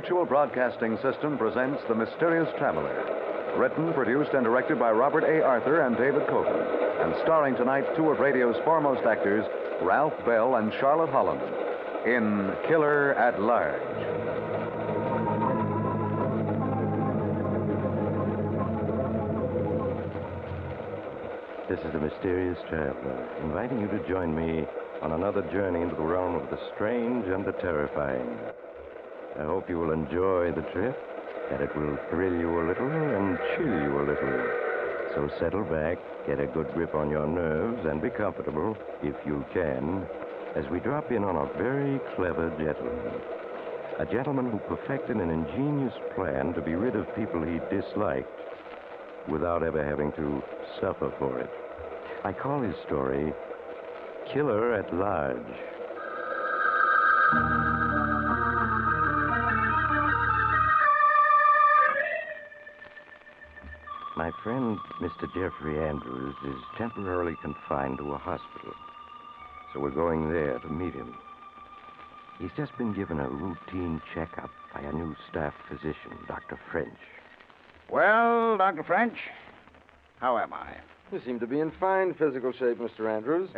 Mutual Broadcasting System presents The Mysterious Traveler. Written, produced, and directed by Robert A. Arthur and David Copen. And starring tonight two of radio's foremost actors, Ralph Bell and Charlotte Holland, in Killer at Large. This is The Mysterious Traveler, inviting you to join me on another journey into the realm of the strange and the terrifying. I hope you will enjoy the trip, that it will thrill you a little and chill you a little. So settle back, get a good grip on your nerves, and be comfortable, if you can, as we drop in on a very clever gentleman. A gentleman who perfected an ingenious plan to be rid of people he disliked without ever having to suffer for it. I call his story Killer at Large. My friend, Mr. Jeffrey Andrews, is temporarily confined to a hospital. So we're going there to meet him. He's just been given a routine checkup by a new staff physician, Dr. French. Well, Dr. French, how am I? You seem to be in fine physical shape, Mr. Andrews.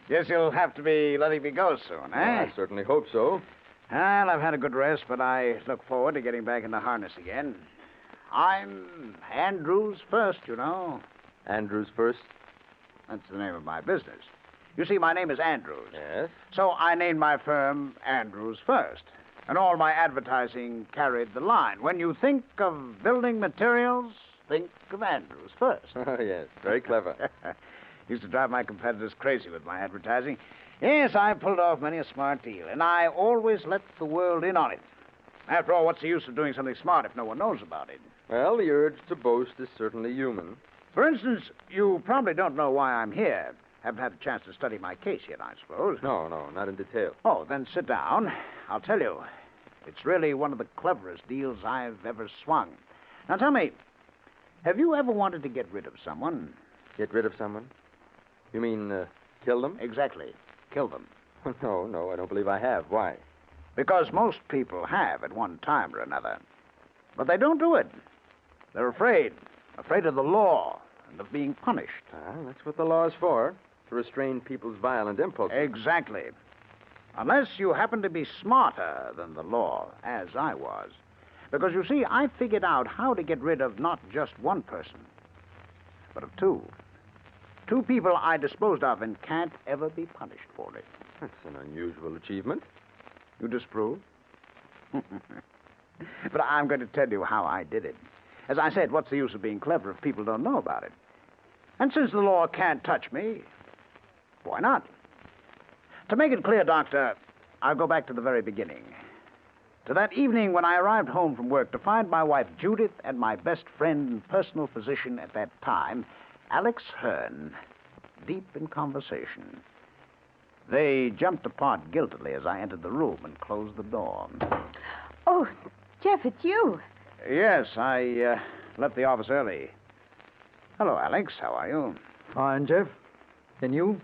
Guess you'll have to be letting me go soon, eh? I certainly hope so. Well, I've had a good rest, but I look forward to getting back in the harness again. I'm Andrews First, you know. Andrews First? That's the name of my business. You see, my name is Andrews. Yes? So I named my firm Andrews First. And all my advertising carried the line. When you think of building materials, think of Andrews First. Oh, yes. Very clever. Used to drive my competitors crazy with my advertising. Yes, I pulled off many a smart deal, and I always let the world in on it. After all, what's the use of doing something smart if no one knows about it? Well, the urge to boast is certainly human. For instance, you probably don't know why I'm here. Haven't had a chance to study my case yet, I suppose. No, not in detail. Oh, then sit down. I'll tell you. It's really one of the cleverest deals I've ever swung. Now, tell me, have you ever wanted to get rid of someone? Get rid of someone? You mean, kill them? Exactly. Kill them. No, I don't believe I have. Why? Because most people have at one time or another. But they don't do it. They're afraid. Afraid of the law and of being punished. That's what the law's for. To restrain people's violent impulses. Exactly. Unless you happen to be smarter than the law, as I was. Because, you see, I figured out how to get rid of not just one person, but of two. Two people I disposed of and can't ever be punished for it. That's an unusual achievement. You disapprove? But I'm going to tell you how I did it. As I said, what's the use of being clever if people don't know about it? And since the law can't touch me, why not? To make it clear, Doctor, I'll go back to the very beginning. To that evening when I arrived home from work to find my wife Judith and my best friend and personal physician at that time, Alex Hearn, deep in conversation. They jumped apart guiltily as I entered the room and closed the door. Oh, Jeff, it's you. Yes, I left the office early. Hello, Alex. How are you? Fine, Jeff. And you?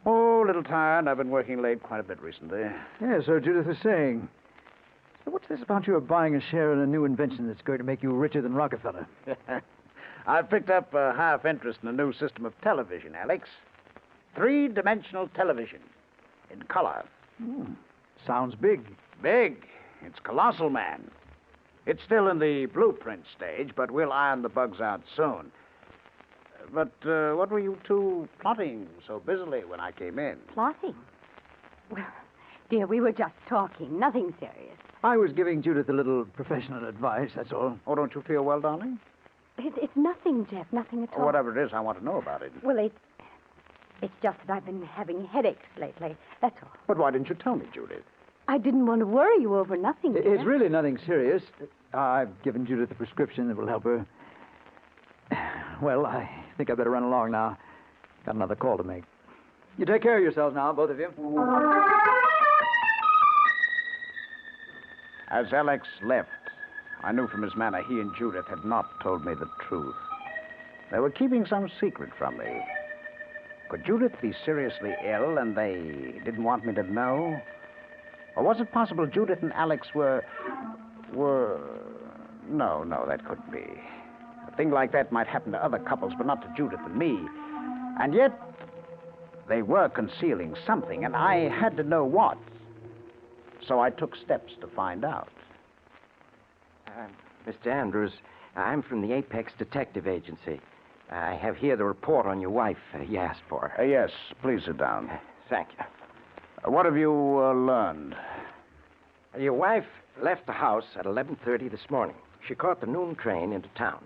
Oh, a little tired. I've been working late quite a bit recently. Yeah, so Judith was saying. So what's this about you buying a share in a new invention that's going to make you richer than Rockefeller? I've picked up a half interest in a new system of television, Alex. 3-dimensional television. In color. Sounds big. Big. It's colossal, man. It's still in the blueprint stage, but we'll iron the bugs out soon. But what were you two plotting so busily when I came in? Plotting? Well, dear, we were just talking. Nothing serious. I was giving Judith a little professional advice, that's all. Oh, don't you feel well, darling? It's nothing, Jeff. Nothing at all. Oh, whatever it is, I want to know about it. Well, it's just that I've been having headaches lately. That's all. But why didn't you tell me, Judith? I didn't want to worry you over nothing, dear. It's really nothing serious. I've given Judith a prescription that will help her. Well, I think I better run along now. Got another call to make. You take care of yourselves now, both of you. As Alex left, I knew from his manner he and Judith had not told me the truth. They were keeping some secret from me. Could Judith be seriously ill and they didn't want me to know? Or was it possible Judith and Alex were... No, that couldn't be. A thing like that might happen to other couples, but not to Judith and me. And yet, they were concealing something, and I had to know what. So I took steps to find out. Mr. Andrews, I'm from the Apex Detective Agency. I have here the report on your wife you asked for. Yes, please sit down. Thank you. What have you learned? Your wife left the house at 11:30 this morning. She caught the noon train into town.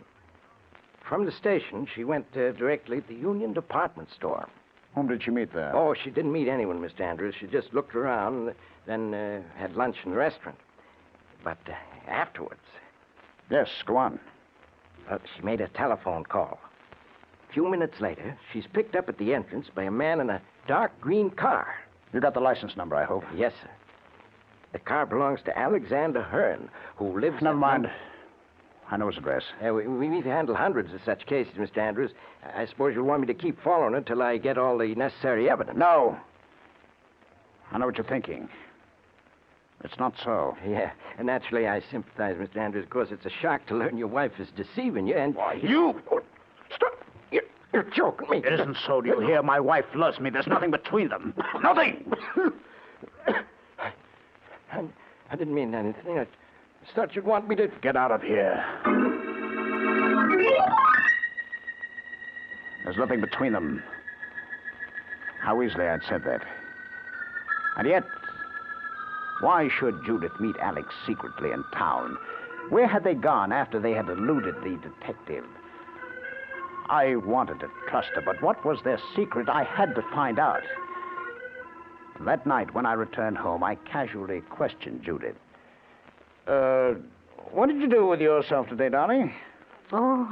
From the station, she went directly to the Union Department Store. Whom did she meet there? Oh, she didn't meet anyone, Mr. Andrews. She just looked around, then had lunch in the restaurant. But afterwards... Yes, go on. She made a telephone call. A few minutes later, she's picked up at the entrance by a man in a dark green car. You got the license number, I hope. Yes, sir. The car belongs to Alexander Hearn, who lives... Never mind. I know his address. We've handled hundreds of such cases, Mr. Andrews. I suppose you'll want me to keep following it till I get all the necessary evidence. No. I know what you're thinking. It's not so. Yeah, and naturally I sympathize, Mr. Andrews. Of course, it's a shock to learn your wife is deceiving you, and... Why, you... Stop! You're joking me. It isn't so. Do you hear? My wife loves me. There's nothing between them. Nothing! I didn't mean anything. I just thought you'd want me to... Get out of here. There's nothing between them. How easily I'd said that. And yet, why should Judith meet Alex secretly in town? Where had they gone after they had eluded the detective? I wanted to trust her, but what was their secret? I had to find out. That night, when I returned home, I casually questioned Judith. What did you do with yourself today, darling? Oh,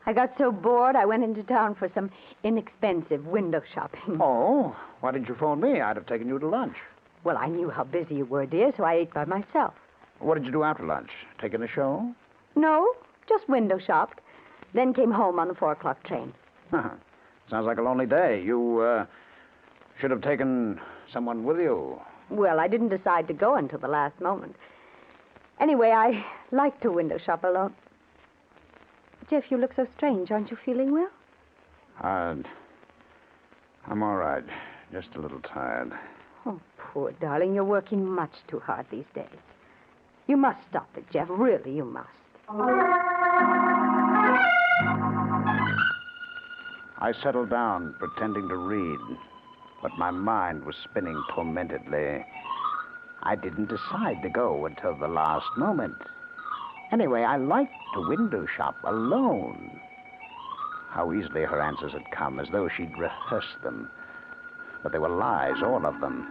I got so bored I went into town for some inexpensive window shopping. Oh, why didn't you phone me? I'd have taken you to lunch. Well, I knew how busy you were, dear, so I ate by myself. What did you do after lunch? Taking a show? No, just window shopped. Then came home on the 4:00 train. Sounds like a lonely day. You should have taken someone with you. Well, I didn't decide to go until the last moment. Anyway, I like to window shop alone. Jeff, you look so strange. Aren't you feeling well? I'm all right. Just a little tired. Oh, poor darling. You're working much too hard these days. You must stop it, Jeff. Really, you must. I settled down, pretending to read, but my mind was spinning tormentedly. I didn't decide to go until the last moment. Anyway, I liked to window shop alone. How easily her answers had come, as though she'd rehearsed them. But they were lies, all of them.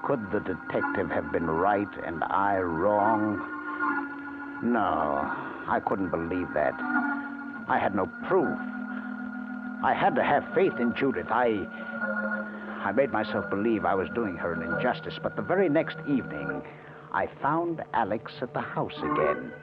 Could the detective have been right and I wrong? No, I couldn't believe that. I had no proof. I had to have faith in Judith. I made myself believe I was doing her an injustice, but the very next evening, I found Alex at the house again.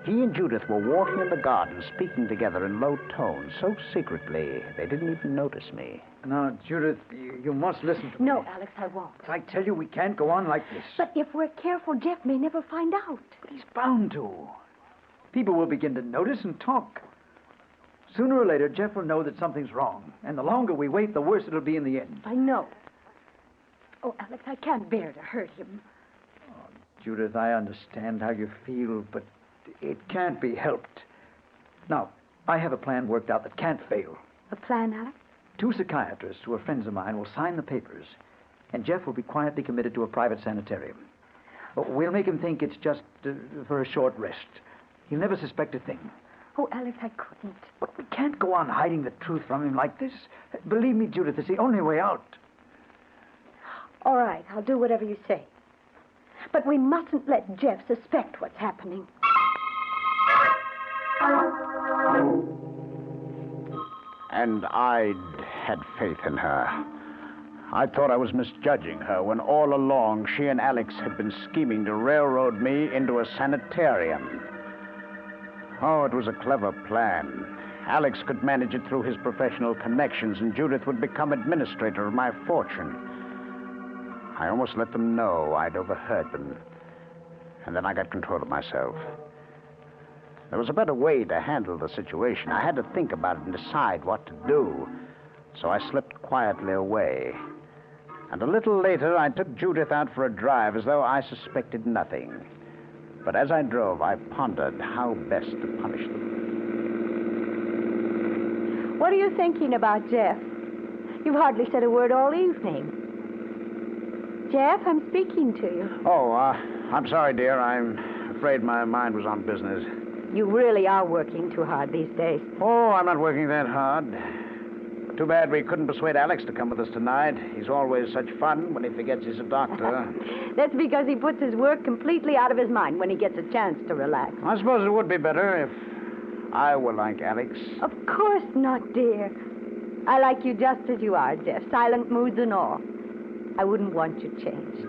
He and Judith were walking in the garden, speaking together in low tones, so secretly they didn't even notice me. Now, Judith, you must listen to me. No, Alex, I won't. I tell you, we can't go on like this. But if we're careful, Jeff may never find out. But he's bound to. People will begin to notice and talk. Sooner or later, Jeff will know that something's wrong. And the longer we wait, the worse it'll be in the end. I know. Oh, Alex, I can't bear to hurt him. Oh, Judith, I understand how you feel, but it can't be helped. Now, I have a plan worked out that can't fail. A plan, Alex? 2 psychiatrists who are friends of mine will sign the papers, and Jeff will be quietly committed to a private sanitarium. We'll make him think it's just for a short rest. He'll never suspect a thing. Oh, Alex, I couldn't. But we can't go on hiding the truth from him like this. Believe me, Judith, it's the only way out. All right, I'll do whatever you say. But we mustn't let Jeff suspect what's happening. And I had faith in her. I thought I was misjudging her when all along she and Alex had been scheming to railroad me into a sanitarium. Oh, it was a clever plan. Alex could manage it through his professional connections, and Judith would become administrator of my fortune. I almost let them know I'd overheard them. And then I got control of myself. There was a better way to handle the situation. I had to think about it and decide what to do. So I slipped quietly away. And a little later, I took Judith out for a drive as though I suspected nothing. But as I drove, I pondered how best to punish them. What are you thinking about, Jeff? You've hardly said a word all evening. Jeff, I'm speaking to you. Oh, I'm sorry, dear. I'm afraid my mind was on business. You really are working too hard these days. Oh, I'm not working that hard. Too bad we couldn't persuade Alex to come with us tonight. He's always such fun when he forgets he's a doctor. That's because he puts his work completely out of his mind when he gets a chance to relax. I suppose it would be better if I were like Alex. Of course not, dear. I like you just as you are, Jeff, silent moods and all. I wouldn't want you changed.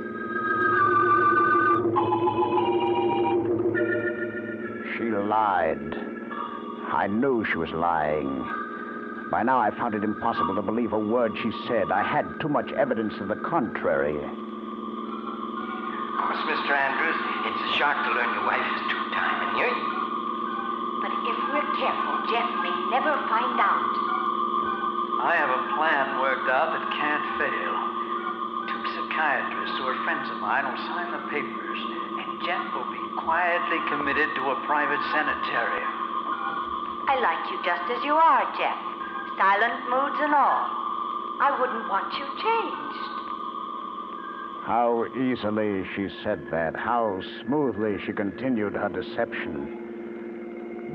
She lied. I knew she was lying. By now, I found it impossible to believe a word she said. I had too much evidence to the contrary. Of course, Mr. Andrews, it's a shock to learn your wife is two-timing you. But if we're careful, Jeff may never find out. I have a plan worked out that can't fail. Two psychiatrists who are friends of mine will sign the papers, and Jeff will be quietly committed to a private sanitarium. I like you just as you are, Jeff. Silent moods and all. I wouldn't want you changed. How easily she said that. How smoothly she continued her deception.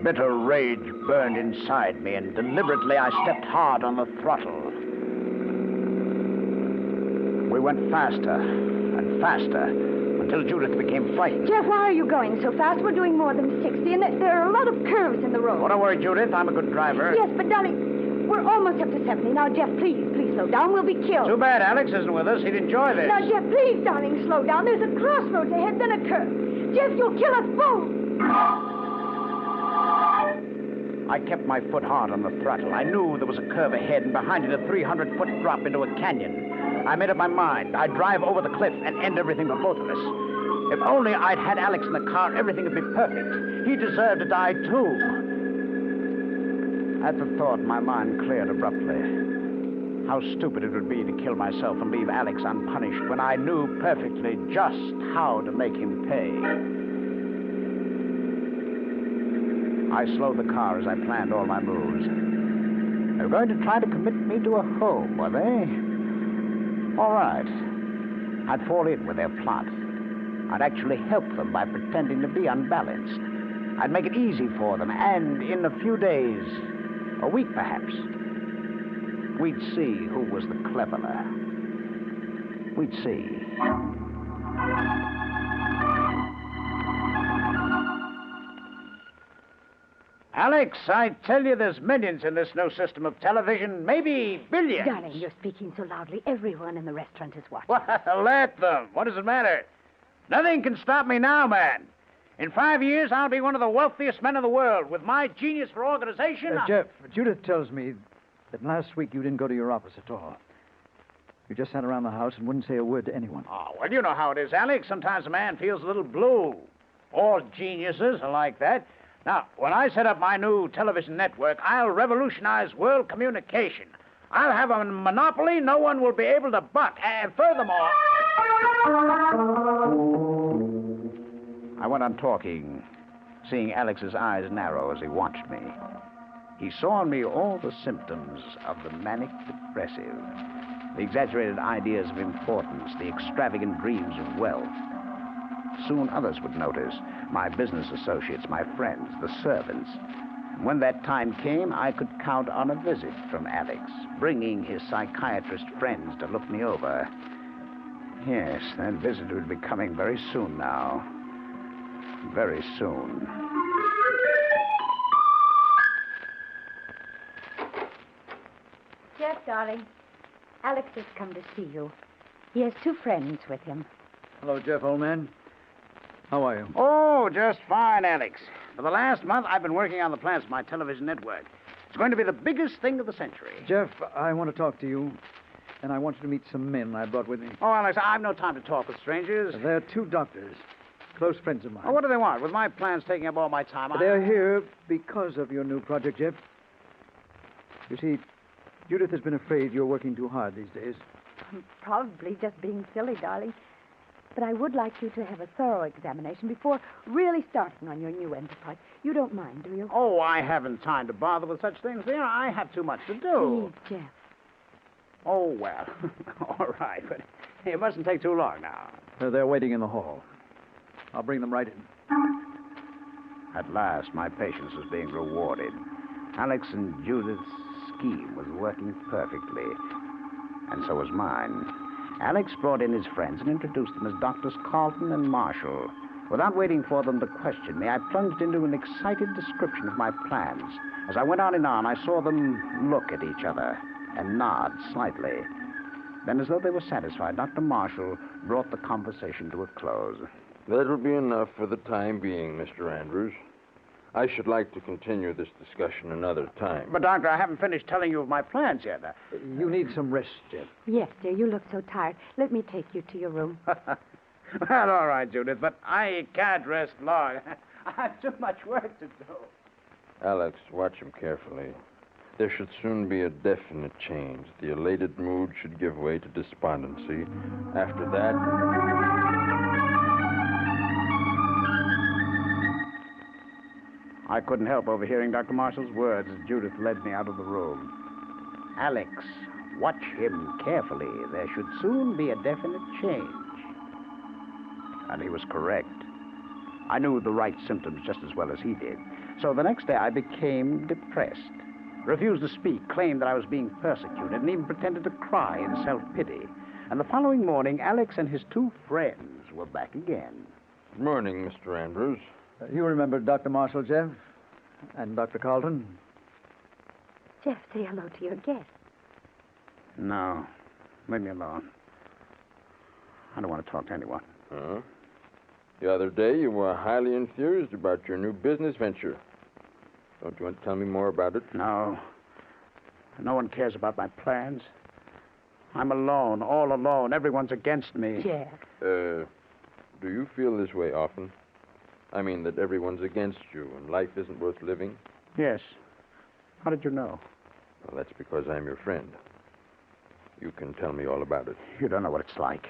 Bitter rage burned inside me, and deliberately I stepped hard on the throttle. We went faster and faster until Judith became frightened. Jeff, why are you going so fast? We're doing more than 60, and there are a lot of curves in the road. Oh, don't worry, Judith. I'm a good driver. Yes, but darling, we're almost up to 70. Now, Jeff, please slow down. We'll be killed. Too bad Alex isn't with us. He'd enjoy this. Now, Jeff, please, darling, slow down. There's a crossroads ahead, then a curve. Jeff, you'll kill us both. I kept my foot hard on the throttle. I knew there was a curve ahead, and behind it a 300-foot drop into a canyon. I made up my mind. I'd drive over the cliff and end everything for both of us. If only I'd had Alex in the car, everything would be perfect. He deserved to die, too. At the thought, my mind cleared abruptly. How stupid it would be to kill myself and leave Alex unpunished when I knew perfectly just how to make him pay. I slowed the car as I planned all my moves. They were going to try to commit me to a home, were they? All right. I'd fall in with their plot. I'd actually help them by pretending to be unbalanced. I'd make it easy for them, and in a few days, a week perhaps, we'd see who was the cleverer. We'd see. Alex, I tell you, there's millions in this new system of television, maybe billions. Darling, you're speaking so loudly. Everyone in the restaurant is watching. Well, let them. What does it matter? Nothing can stop me now, man. In 5 years, I'll be one of the wealthiest men in the world. With my genius for organization... Jeff, Judith tells me that last week you didn't go to your office at all. You just sat around the house and wouldn't say a word to anyone. Oh, well, you know how it is, Alex. Sometimes a man feels a little blue. All geniuses are like that. Now, when I set up my new television network, I'll revolutionize world communication. I'll have a monopoly no one will be able to buck. And furthermore... I went on talking, seeing Alex's eyes narrow as he watched me. He saw in me all the symptoms of the manic depressive, the exaggerated ideas of importance, the extravagant dreams of wealth. Soon others would notice, my business associates, my friends, the servants. And when that time came, I could count on a visit from Alex, bringing his psychiatrist friends to look me over. Yes, that visit would be coming very soon now. Very soon. Jeff, darling, Alex has come to see you. He has 2 friends with him. Hello, Jeff, old man. How are you? Oh, just fine, Alex. For the last month, I've been working on the plans for my television network. It's going to be the biggest thing of the century. Jeff, I want to talk to you. and I want you to meet some men I brought with me. Oh, Alex, I've no time to talk with strangers. They're two doctors, close friends of mine. Oh, what do they want? With my plans taking up all my time, They're here because of your new project, Jeff. You see, Judith has been afraid you're working too hard these days. I'm probably just being silly, darling. But I would like you to have a thorough examination before really starting on your new enterprise. You don't mind, do you? Oh, I haven't time to bother with such things, dear. I have too much to do. Please, Jeff. Oh, well. All right, but it mustn't take too long now. They're waiting in the hall. I'll bring them right in. At last, my patience was being rewarded. Alex and Judith's scheme was working perfectly, and so was mine. Alex brought in his friends and introduced them as Doctors Carlton and Marshall. Without waiting for them to question me, I plunged into an excited description of my plans. As I went on and on, I saw them look at each other and nod slightly. Then, as though they were satisfied, Dr. Marshall brought the conversation to a close. That'll be enough for the time being, Mr. Andrews. I should like to continue this discussion another time. But, Doctor, I haven't finished telling you of my plans yet. You need some rest, Jeff. Yes, dear, you look so tired. Let me take you to your room. Well, all right, Judith, but I can't rest long. I have too much work to do. Alex, watch him carefully. There should soon be a definite change. The elated mood should give way to despondency. After that... I couldn't help overhearing Dr. Marshall's words as Judith led me out of the room. Alex, watch him carefully. There should soon be a definite change. And he was correct. I knew the right symptoms just as well as he did. So the next day I became depressed, refused to speak, claimed that I was being persecuted, and even pretended to cry in self-pity. And the following morning, Alex and his two friends were back again. Good morning, Mr. Andrews. You remember Dr. Marshall, Jeff? And Dr. Carlton? Jeff, say hello to your guest. No, leave me alone. I don't want to talk to anyone. Huh? The other day, you were highly enthused about your new business venture. Don't you want to tell me more about it? No. No one cares about my plans. I'm alone, all alone. Everyone's against me. Jeff. Do you feel this way often? I mean that everyone's against you and life isn't worth living? Yes. How did you know? Well, that's because I'm your friend. You can tell me all about it. You don't know what it's like.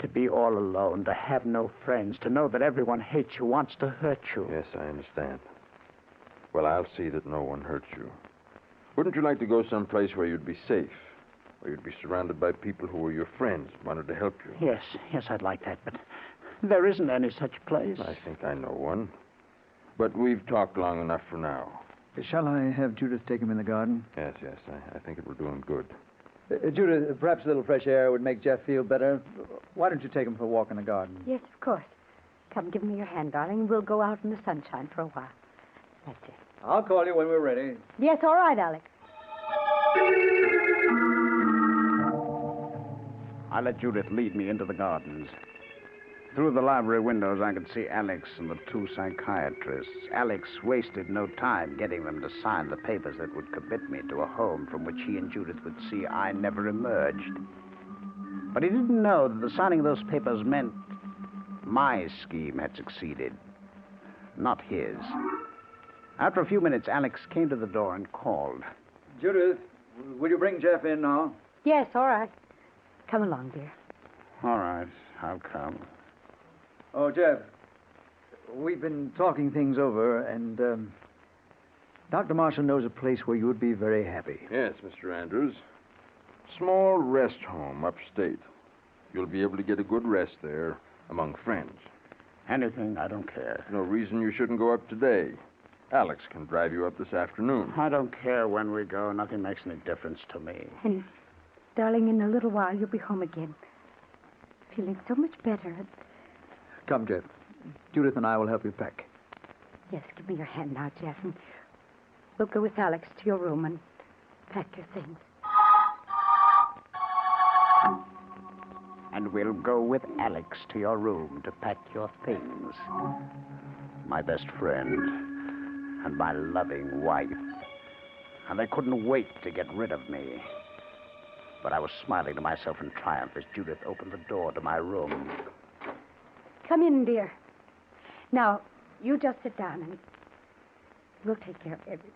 To be all alone, to have no friends, to know that everyone hates you, wants to hurt you. Yes, I understand. Well, I'll see that no one hurts you. Wouldn't you like to go someplace where you'd be safe? Where you'd be surrounded by people who were your friends, wanted to help you? Yes, I'd like that, but there isn't any such place. I think I know one. But we've talked long enough for now. Shall I have Judith take him in the garden? Yes, I think it will do him good. Judith, perhaps a little fresh air would make Jeff feel better. Why don't you take him for a walk in the garden? Yes, of course. Come, give me your hand, darling. We'll go out in the sunshine for a while. That's it. I'll call you when we're ready. Yes, all right, Alex. I let Judith lead me into the gardens. Through the library windows, I could see Alex and the two psychiatrists. Alex wasted no time getting them to sign the papers that would commit me to a home from which he and Judith would see I never emerged. But he didn't know that the signing of those papers meant my scheme had succeeded, not his. After a few minutes, Alex came to the door and called. Judith, will you bring Jeff in now? Yes, all right. Come along, dear. All right, I'll come. Oh, Jeff, we've been talking things over, and Dr. Marshall knows a place where you would be very happy. Yes, Mr. Andrews. Small rest home upstate. You'll be able to get a good rest there among friends. Anything, I don't care. No reason you shouldn't go up today. Alex can drive you up this afternoon. I don't care when we go. Nothing makes any difference to me. And, darling, in a little while you'll be home again. Feeling so much better. Come, Jeff. Judith and I will help you pack. Yes, give me your hand now, Jeff, and we'll go with Alex to your room and pack your things. And we'll go with Alex to your room to pack your things. My best friend and my loving wife. And they couldn't wait to get rid of me. But I was smiling to myself in triumph as Judith opened the door to my room. Come in, dear. Now, you just sit down and we'll take care of everything.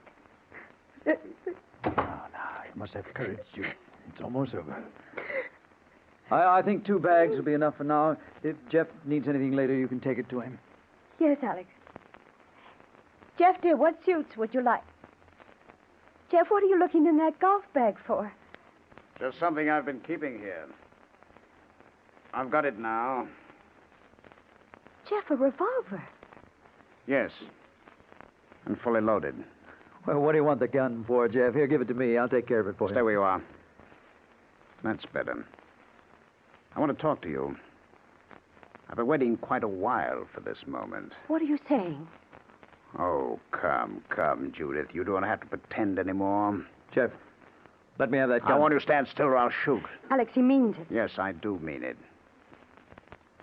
Now, you must have courage, Judith. It's almost over. I think 2 bags will be enough for now. If Jeff needs anything later, you can take it to him. Yes, Alex. Jeff, dear, what suits would you like? Jeff, what are you looking in that golf bag for? Just something I've been keeping here. I've got it now. Jeff, a revolver. Yes. And fully loaded. Well, what do you want the gun for, Jeff? Here, give it to me. I'll take care of it for you. Stay where you are. That's better. I want to talk to you. I've been waiting quite a while for this moment. What are you saying? Oh, come, Judith. You don't have to pretend anymore. Jeff, let me have that gun. I want you to stand still or I'll shoot. Alex, he means it. Yes, I do mean it.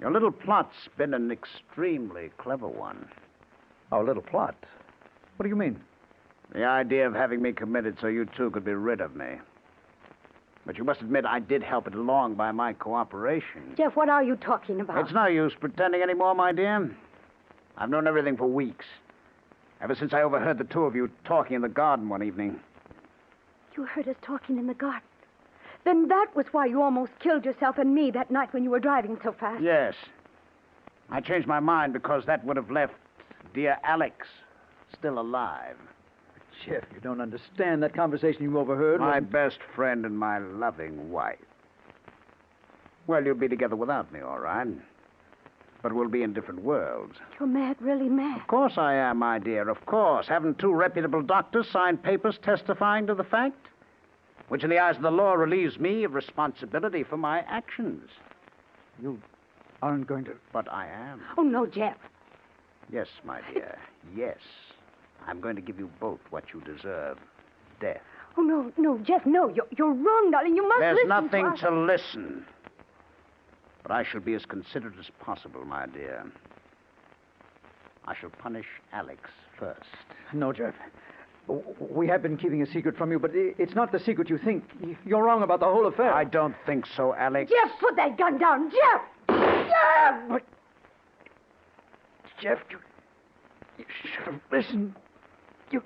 Your little plot's been an extremely clever one. Oh, little plot. What do you mean? The idea of having me committed so you two could be rid of me. But you must admit I did help it along by my cooperation. Jeff, what are you talking about? It's no use pretending anymore, my dear. I've known everything for weeks. Ever since I overheard the two of you talking in the garden one evening. You heard us talking in the garden. Then that was why you almost killed yourself and me that night when you were driving so fast. Yes. I changed my mind because that would have left dear Alex still alive. Jeff, you don't understand that conversation you overheard. My best friend and my loving wife. Well, you'll be together without me, all right. But we'll be in different worlds. You're mad, really mad. Of course I am, my dear, of course. Haven't 2 reputable doctors signed papers testifying to the fact? Which in the eyes of the law relieves me of responsibility for my actions. You aren't going to... But I am. Oh, no, Jeff. Yes, my dear, yes. I'm going to give you both what you deserve. Death. Oh, no, Jeff, no. You're wrong, darling. You must There's listen nothing to us. to listen. But I shall be as considerate as possible, my dear. I shall punish Alex first. No, Jeff. We have been keeping a secret from you, but it's not the secret you think. You're wrong about the whole affair. I don't think so, Alex. Jeff, put that gun down. Jeff! Jeff! But, Jeff, you should have listened. You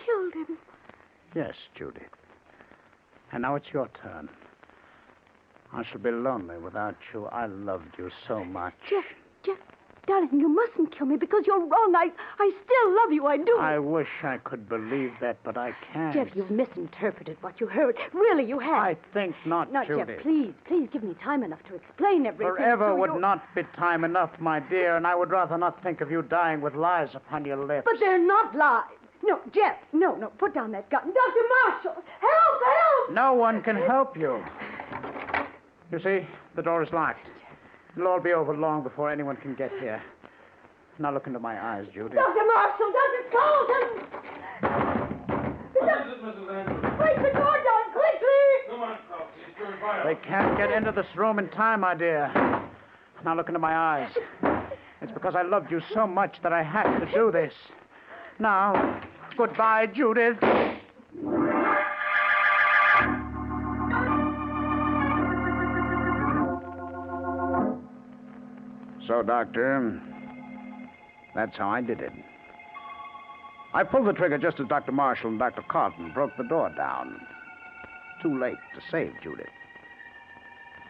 killed him. Yes, Judith. And now it's your turn. I shall be lonely without you. I loved you so much. Jeff, darling, you mustn't kill me because you're wrong. I still love you. I do. I wish I could believe that, but I can't. Jeff, you've misinterpreted what you heard. Really, you have. I think not, No, Judith. Jeff, please give me time enough to explain everything. Forever so would you... not be time enough, my dear, and I would rather not think of you dying with lies upon your lips. But they're not lies. No, Jeff, no, put down that gun. Dr. Marshall, help! No one can help you. You see, the door is locked. It'll all be over long before anyone can get here. Now look into my eyes, Judy. Dr. Marshall, Dr. Colton! What is it, Mrs. Andrews? Break the door down, quickly! Come on, Cox. It's your fire. They can't get into this room in time, my dear. Now look into my eyes. It's because I loved you so much that I had to do this. Now, goodbye, Judith. So, Doctor, that's how I did it. I pulled the trigger just as Dr. Marshall and Dr. Carlton broke the door down. Too late to save Judith.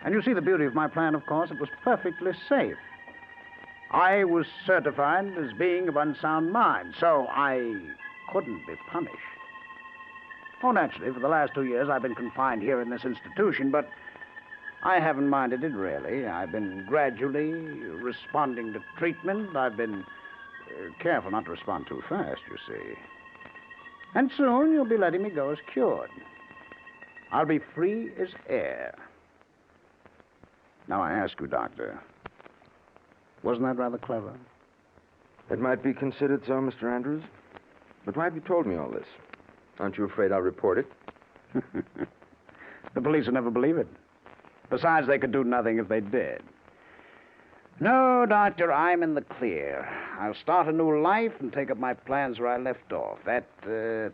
And you see the beauty of my plan, of course. It was perfectly safe. I was certified as being of unsound mind, so I couldn't be punished. Oh, naturally, for the last 2 years I've been confined here in this institution, but I haven't minded it, really. I've been gradually responding to treatment. I've been careful not to respond too fast, you see. And soon you'll be letting me go as cured. I'll be free as air. Now I ask you, Doctor, wasn't that rather clever? It might be considered so, Mr. Andrews. But why have you told me all this? Aren't you afraid I'll report it? The police will never believe it. Besides, they could do nothing if they did. No, Doctor, I'm in the clear. I'll start a new life and take up my plans where I left off. That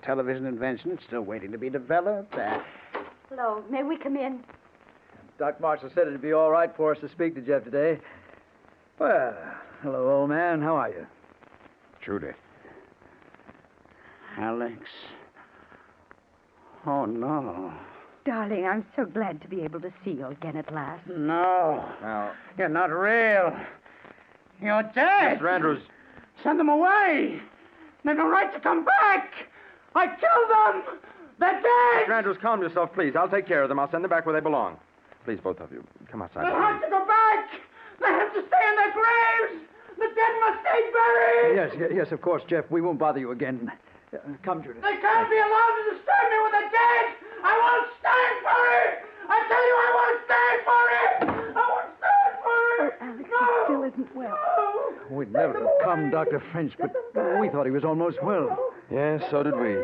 television invention is still waiting to be developed. Hello, may we come in? Doc Marshall said it'd be all right for us to speak to Jeff today. Well, hello, old man. How are you? Judy. Alex. Oh, no. Darling, I'm so glad to be able to see you again at last. No. Now, You're not real. You're dead. Mr. Andrews. Send them away. They've no right to come back. I killed them. They're dead. Mr. Andrews, calm yourself, please. I'll take care of them. I'll send them back where they belong. Please, both of you, come outside. They have to go back. They have to stay in their graves. The dead must stay buried. Yes, of course, Jeff. We won't bother you again. Come, Judith. They can't be allowed to disturb me with the dead. I won't stand for it. I tell you, I won't stand for it. I won't stand for it. Oh, Alex, he still isn't well. We'd never have come, Dr. French, but we thought he was almost well. Yes, so did we.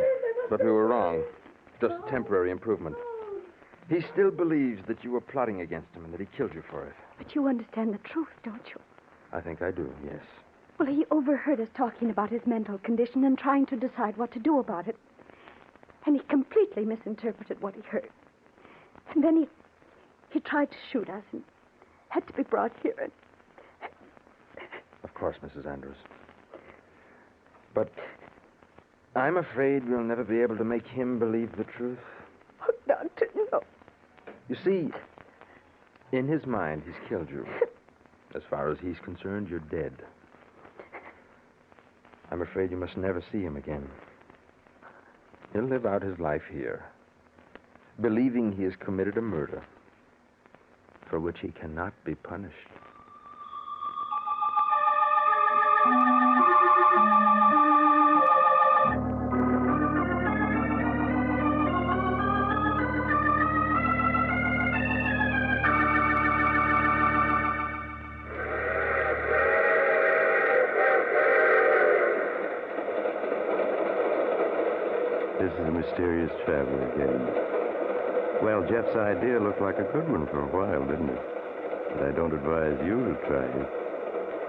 But we were wrong. Just a temporary improvement. He still believes that you were plotting against him and that he killed you for it. But you understand the truth, don't you? I think I do, yes. Well, he overheard us talking about his mental condition and trying to decide what to do about it. And he completely misinterpreted what he heard. And then he tried to shoot us and had to be brought here. And... Of course, Mrs. Andrews. But I'm afraid we'll never be able to make him believe the truth. Oh, Doctor, no. You see, in his mind, he's killed you. As far as he's concerned, you're dead. I'm afraid you must never see him again. He'll live out his life here, believing he has committed a murder for which he cannot be punished. This is the mysterious traveler again. Well, Jeff's idea looked like a good one for a while, didn't it? But I don't advise you to try it.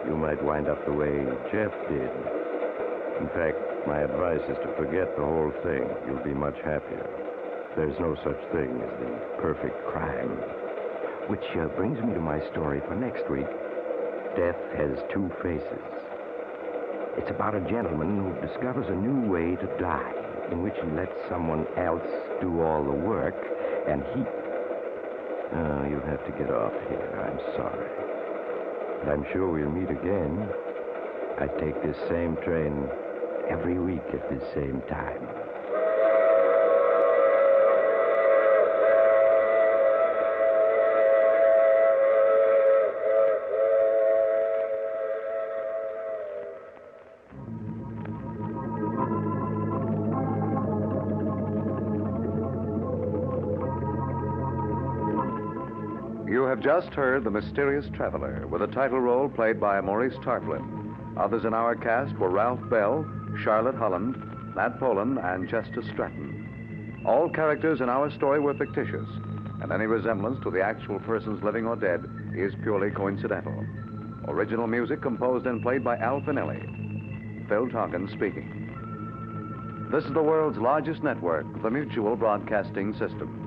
You might wind up the way Jeff did. In fact, my advice is to forget the whole thing. You'll be much happier. There's no such thing as the perfect crime. Which brings me to my story for next week. Death has two faces. It's about a gentleman who discovers a new way to die, in which he lets someone else do all the work, and he... Oh, you'll have to get off here. I'm sorry. But I'm sure we'll meet again. I take this same train every week at this same time. You have just heard The Mysterious Traveler, with a title role played by Maurice Tarplin. Others in our cast were Ralph Bell, Charlotte Holland, Nat Poland, and Chester Stratton. All characters in our story were fictitious, and any resemblance to the actual persons living or dead is purely coincidental. Original music composed and played by Al Finelli. Phil Tonkin speaking. This is the world's largest network, the Mutual Broadcasting System.